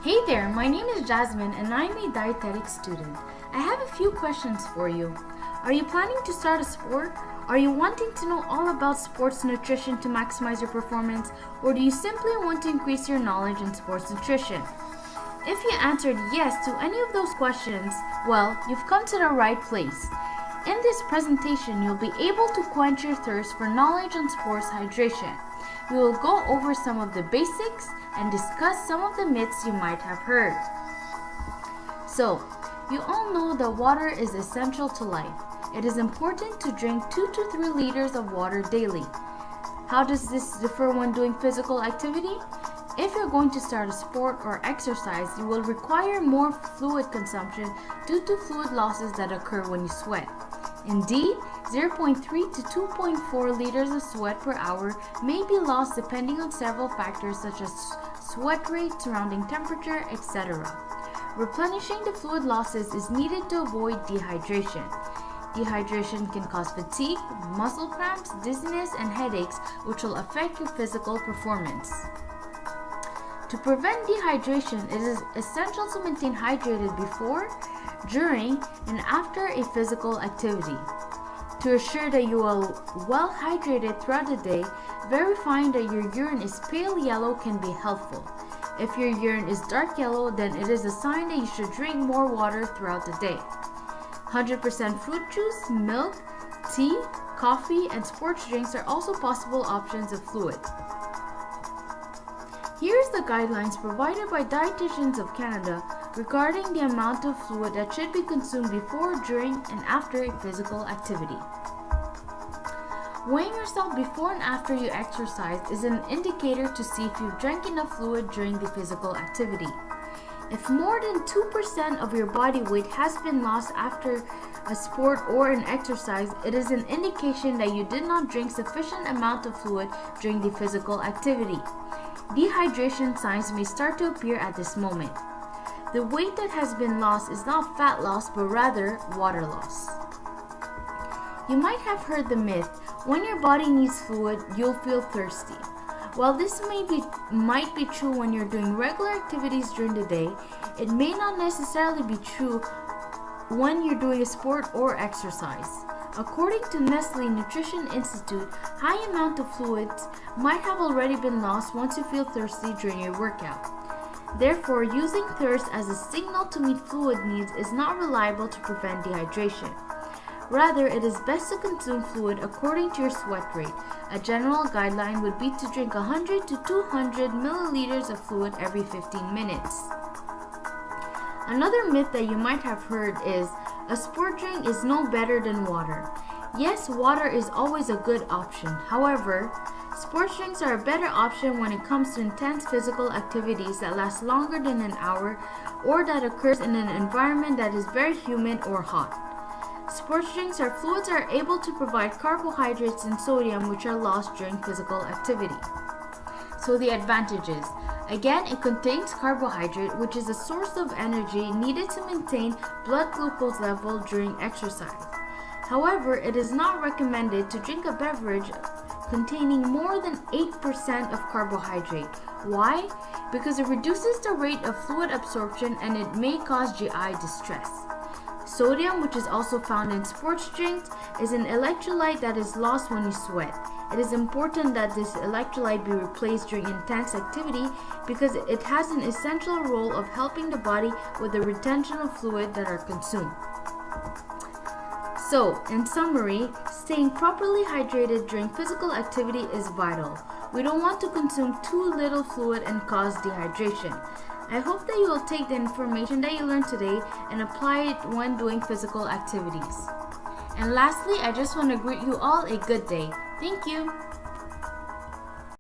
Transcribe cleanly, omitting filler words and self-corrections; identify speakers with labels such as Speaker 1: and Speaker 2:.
Speaker 1: Hey there, my name is Jasmine and I'm a dietetic student. I have a few questions for you. Are you planning to start a sport? Are you wanting to know all about sports nutrition to maximize your performance? Or do you simply want to increase your knowledge in sports nutrition? If you answered yes to any of those questions, well, you've come to the right place. In this presentation, you'll be able to quench your thirst for knowledge on sports hydration. We will go over some of the basics and discuss some of the myths you might have heard. So, you all know that water is essential to life. It is important to drink 2 to 3 liters of water daily. How does this differ when doing physical activity? If you're going to start a sport or exercise, you will require more fluid consumption due to fluid losses that occur when you sweat. Indeed, 0.3 to 2.4 liters of sweat per hour may be lost depending on several factors such as sweat rate, surrounding temperature, etc. Replenishing the fluid losses is needed to avoid dehydration. Dehydration can cause fatigue, muscle cramps, dizziness, and headaches, which will affect your physical performance. To prevent dehydration, it is essential to maintain hydrated before, during, and after a physical activity. To ensure that you are well hydrated throughout the day, verifying that your urine is pale yellow can be helpful. If your urine is dark yellow, then it is a sign that you should drink more water throughout the day. 100% fruit juice, milk, tea, coffee, and sports drinks are also possible options of fluid. Here's the guidelines provided by Dietitians of Canada regarding the amount of fluid that should be consumed before, during, and after a physical activity. Weighing yourself before and after you exercise is an indicator to see if you've drank enough fluid during the physical activity. If more than 2% of your body weight has been lost after a sport or an exercise, it is an indication that you did not drink sufficient amount of fluid during the physical activity. Dehydration signs may start to appear at this moment. The weight that has been lost is not fat loss, but rather water loss. You might have heard the myth, when your body needs fluid, you'll feel thirsty. While this might be true when you're doing regular activities during the day, it may not necessarily be true when you're doing a sport or exercise. According to Nestle Nutrition Institute, high amount of fluids might have already been lost once you feel thirsty during your workout. Therefore, using thirst as a signal to meet fluid needs is not reliable to prevent dehydration. Rather, it is best to consume fluid according to your sweat rate. A general guideline would be to drink 100 to 200 milliliters of fluid every 15 minutes. Another myth that you might have heard is, a sport drink is no better than water. Yes, water is always a good option. However, sports drinks are a better option when it comes to intense physical activities that last longer than an hour or that occurs in an environment that is very humid or hot. Sports drinks or fluids are able to provide carbohydrates and sodium which are lost during physical activity. So the advantages. Again, it contains carbohydrate, which is a source of energy needed to maintain blood glucose level during exercise. However, it is not recommended to drink a beverage containing more than 8% of carbohydrate. Why? Because it reduces the rate of fluid absorption and it may cause GI distress. Sodium, which is also found in sports drinks, is an electrolyte that is lost when you sweat. It is important that this electrolyte be replaced during intense activity because it has an essential role of helping the body with the retention of fluid that are consumed. So, in summary, staying properly hydrated during physical activity is vital. We don't want to consume too little fluid and cause dehydration. I hope that you will take the information that you learned today and apply it when doing physical activities. And lastly, I just want to greet you all a good day. Thank you.